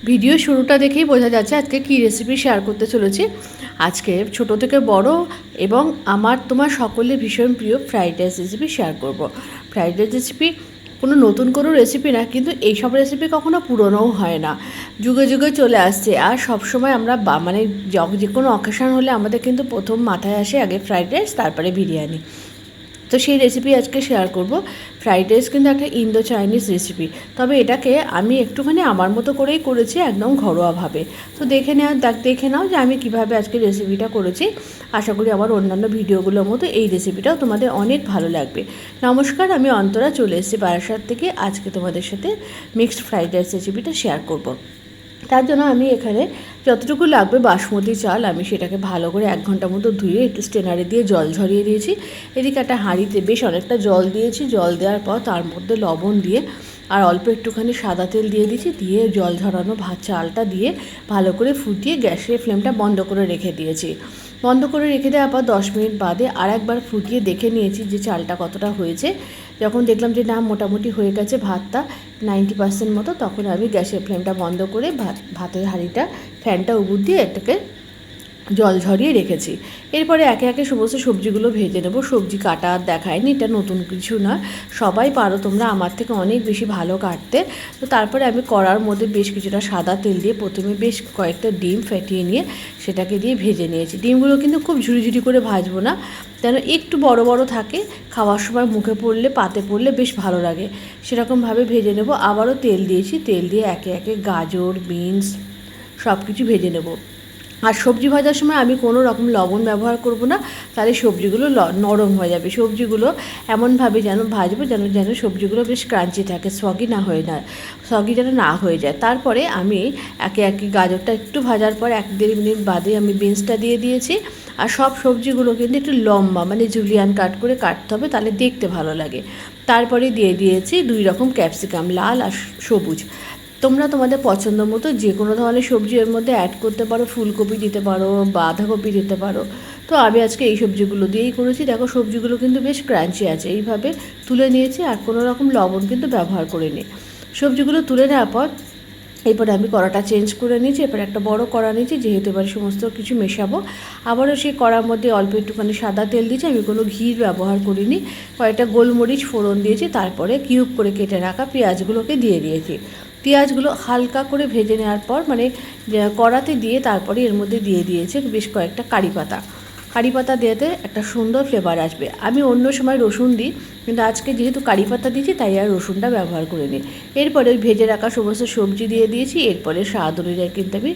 Video শুরুটা দেখেই বোঝা যাচ্ছে আজকে কী রেসিপি শেয়ার করতে চলেছি। আজকে ছোট থেকে বড় এবং আমার তোমার সকলের ভীষণ প্রিয় ফ্রাইড রাইস রেসিপি শেয়ার করব। ফ্রাইড রাইস রেসিপি কোনো নতুন কোনো রেসিপি না, কিন্তু এইসব রেসিপি কখনো পুরনোও হয় না, যুগে যুগে চলে আসছে। আর সবসময় আমরা মানে যে কোনো অকেশন হলে আমাদের কিন্তু প্রথম মাথায় আসে আগে ফ্রাইড রাইস, তারপরে বিরিয়ানি। তো সেই রেসিপি আজকে শেয়ার করব। ফ্রাইড রাইস কিন্তু একটা ইন্দো চাইনিজ রেসিপি, তবে এটাকে আমি একটুখানি আমার মতো করেই করেছি, একদম ঘরোয়াভাবে। তো দেখে নাও যে আমি কিভাবে আজকে রেসিপিটা করেছি। আশা করি আমার অন্যান্য ভিডিওগুলোর মতো এই রেসিপিটাও তোমাদের অনেক ভালো লাগবে। নমস্কার, আমি অন্তরা চলে এসেছি বারাসাত থেকে। আজকে তোমাদের সাথে মিক্সড ফ্রাইড রাইস রেসিপিটা শেয়ার করব। তার জন্য আমি এখানে যতটুকু লাগবে বাসমতি চাল, আমি সেটাকে ভালো করে 1 ঘন্টা মতো ধুয়ে একটু স্টেনারে দিয়ে জল ঝরিয়ে দিয়েছি। এদিকে একটা হাঁড়িতে বেশ অনেকটা জল দিয়েছি। জল দেওয়ার পর তার মধ্যে লবণ দিয়ে আর অল্প একটুখানি সাদা তেল দিয়ে দিয়েছি, দিয়ে জল ঝরানো ভাত চালটা দিয়ে ভালো করে ফুটিয়ে গ্যাসের ফ্লেমটা বন্ধ করে রেখে দিয়েছি। বন্ধ করে রেখে দেওয়ার পর 10 মিনিট বাদে আর একবার ফুটিয়ে দেখে নিয়েছি যে চালটা কতটা হয়েছে। যখন দেখলাম যে না, মোটামুটি হয়ে গেছে ভাতটা 90% মতো, তখন আমি গ্যাসের ফ্লেমটা বন্ধ করে ভাতের হাঁড়িটা ফ্যানটা উপর দিয়ে এটাকে জল ঝরিয়ে রেখেছি। এরপরে একে একে সমস্ত সবজিগুলো ভেজে নেব। সবজি কাটা দেখায়নি, এটা নতুন কিছু না, সবাই পারো তোমরা, আমার থেকে অনেক বেশি ভালো কাটতে। তো তারপরে আমি কড়ার মধ্যে বেশ কিছুটা সাদা তেল দিয়ে প্রথমে বেশ কয়েকটা ডিম ফেটিয়ে নিয়ে সেটাকে দিয়ে ভেজে নিয়েছি। ডিমগুলো কিন্তু খুব ঝুড়ি করে ভাজবো না, যেন একটু বড় বড় থাকে, খাওয়ার সময় মুখে পড়লে পাতে পড়লে বেশ ভালো লাগে, সেরকমভাবে ভেজে নেব। আবারও তেল দিয়েছি, তেল দিয়ে একে একে গাজর, বিনস সব কিছু ভেজে নেব। আর সবজি ভাজার সময় আমি কোনো রকম লবণ ব্যবহার করব না, তাহলে সবজিগুলো নরম হয়ে যাবে। সবজিগুলো এমনভাবে যেন ভাজবো যেন সবজিগুলো বেশ ক্রাঞ্চি থাকে, সগি যেন না হয়ে যায়। তারপরে আমি একে একে গাজরটা একটু ভাজার পর 1-1.5 মিনিট বাদে আমি বিনসটা দিয়ে দিয়েছি। আর সব সবজিগুলো কিন্তু একটু লম্বা মানে জুলিয়ান কাট করে কাটতে হবে, তাহলে দেখতে ভালো লাগে। তারপরে দিয়ে দিয়েছি 2 রকম ক্যাপসিকাম, লাল আর সবুজ। তোমরা তোমাদের পছন্দ মতো যে কোনো ধরনের সবজি এর মধ্যে অ্যাড করতে পারো, ফুলকপি দিতে পারো, বাঁধাকপি দিতে পারো। তো আমি আজকে এই সবজিগুলো দিয়েই করেছি। দেখো সবজিগুলো কিন্তু বেশ ক্রাঞ্চি আছে, এইভাবে তুলে নিয়েছি, আর কোনো রকম লবণ কিন্তু ব্যবহার করিনি। সবজিগুলো তুলে নেওয়ার পর এরপরে আমি কড়াটা চেঞ্জ করে নিয়েছি। এরপরে একটা বড় কড়া নিয়েছি, যেহেতু এবারে সমস্ত কিছু মেশাবো। আবারও সেই কড়ার মধ্যে অল্প একটুখানি সাদা তেল দিয়েছি, আমি কোনো ঘি ব্যবহার করিনি। কয়েকটা গোলমরিচ ফোড়ন দিয়েছি, তারপরে কিউব করে কেটে রাখা পেঁয়াজগুলোকে দিয়ে দিয়েছি। পেঁয়াজগুলো হালকা করে ভেজে নেওয়ার পর মানে কড়াতে দিয়ে তারপরে এর মধ্যে দিয়ে দিয়েছে বেশ কয়েকটা কারি পাতা দিয়েতে একটা সুন্দর ফ্লেভার আসবে। আমি অন্য সময় রসুন দিই, কিন্তু আজকে যেহেতু কারি পাতা দিয়েছি তাই আর রসুনটা ব্যবহার করিনি। এরপরে ভেজে রাখা সমস্ত সবজি দিয়ে দিয়েছি। এরপরে স্বাদ অনুযায়ী কিন্তু আমি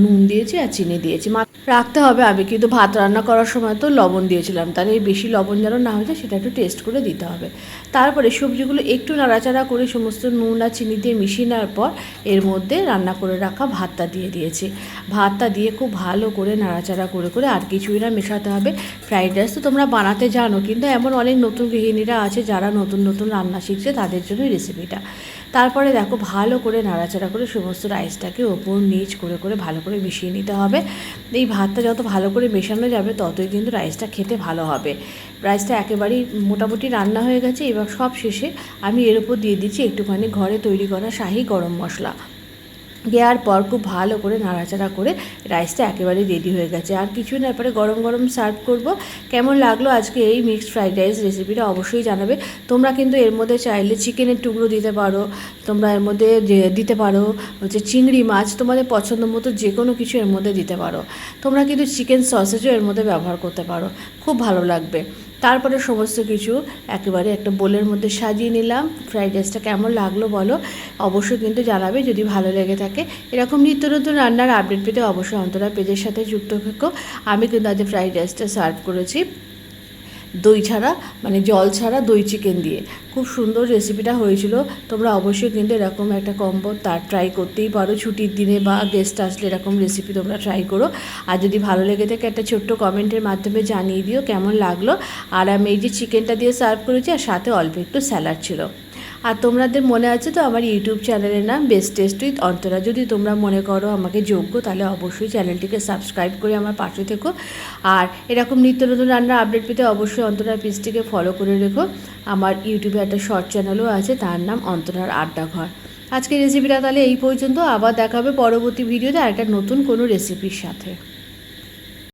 নুন দিয়েছি আর চিনি দিয়েছি। রাখতে হবে, আমি কিন্তু ভাত রান্না করার সময় তো লবণ দিয়েছিলাম, তাহলে বেশি লবণ যেন না হয়ে যায় সেটা একটু টেস্ট করে দিতে হবে। তারপরে সবজিগুলো একটু নাড়াচাড়া করে সমস্ত নুন আর চিনি দিয়ে মিশিয়ে নেওয়ার পর এর মধ্যে রান্না করে রাখা ভাতটা দিয়ে দিয়েছি। ভাতটা দিয়ে খুব ভালো করে নাড়াচাড়া করে আর কিছুই না মেশাতে হবে। ফ্রাইড রাইস তো তোমরা বানাতে জানো, কিন্তু এমন অনেক নতুন গৃহিণীরা আছে যারা নতুন রান্না শিখছে, তাদের জন্য রেসিপিটা। তারপরে দেখো ভালো করে নাড়াচাড়া করে সমস্ত রাইসটাকে ওপর নিচ করে ভালো করে মিশিয়ে নিতে হবে। এই ভাতটা যত ভালো করে মেশানো যাবে ততই কিন্তু রাইসটা খেতে ভালো হবে। রাইসটা একেবারেই মোটামুটি রান্না হয়ে গেছে। এবার সব শেষে আমি এর উপর দিয়ে দিচ্ছি একটুখানি ঘরে তৈরি করা শাহি গরম মশলা। দেওয়ার পর খুব ভালো করে নাড়াচাড়া করে রাইসটা একেবারেই রেডি হয়ে গেছে। আর কিছু না, এরপরে গরম গরম সার্ভ করব। কেমন লাগলো আজকে এই মিক্সড ফ্রাইড রাইস রেসিপিটা অবশ্যই জানাবে। তোমরা কিন্তু এর মধ্যে চাইলে চিকেনের টুকরো দিতে পারো, তোমরা এর মধ্যে দিতে পারো হচ্ছে চিংড়ি মাছ, তোমাদের পছন্দ মতো যে কোনো কিছু এর মধ্যে দিতে পারো। তোমরা কিন্তু চিকেন সসেজও এর মধ্যে ব্যবহার করতে পারো, খুব ভালো লাগবে। তারপরে সমস্ত কিছু একেবারে একটা বোলের মধ্যে সাজিয়ে নিলাম। ফ্রাইড রাইসটা কেমন লাগলো বলো, অবশ্যই কিন্তু জানাবে যদি ভালো লেগে থাকে। এরকম নিত্য নতুন রান্নার আপডেট পেতে অবশ্যই অন্তরা পেজের সাথে যুক্ত থেকো। আমি কিন্তু আজ ফ্রাইড রাইসটা সার্ভ করেছি দই ছাড়া, মানে জল ছাড়া দই চিকেন দিয়ে। খুব সুন্দর রেসিপিটা হয়েছিল। তোমরা অবশ্যই কিন্তু এরকম একটা কম্বো ট্রাই করতেই পারো ছুটির দিনে, বা গেস্ট আসলে এরকম রেসিপি তোমরা ট্রাই করো। আর যদি ভালো লেগে থাকে একটা ছোট্ট কমেন্টের মাধ্যমে জানিয়ে দিও কেমন লাগলো। আর আমি এই যে চিকেনটা দিয়ে সার্ভ করেছি, আর সাথে অল্প একটু স্যালাড ছিল। আর তোমাদের মনে আছে তো আমার ইউটিউব চ্যানেলের নাম বেস্ট টেস্ট উইথ অন্তরা। যদি তোমরা মনে করো আমাকে যোগ্য, তাহলে অবশ্যই চ্যানেলটিকে সাবস্ক্রাইব করে আমার পাশে থেকো। আর এরকম নিত্য নতুন রান্নার আপডেট পেতে অবশ্যই অন্তরার পেজটিকে ফলো করে রেখো। আমার ইউটিউবে একটা শর্ট চ্যানেলও আছে, তার নাম অন্তরার আড্ডাঘর। আজকের রেসিপিটা তাহলে এই পর্যন্ত, আবার দেখা হবে পরবর্তী ভিডিওতে আরেকটা নতুন কোনো রেসিপির সাথে।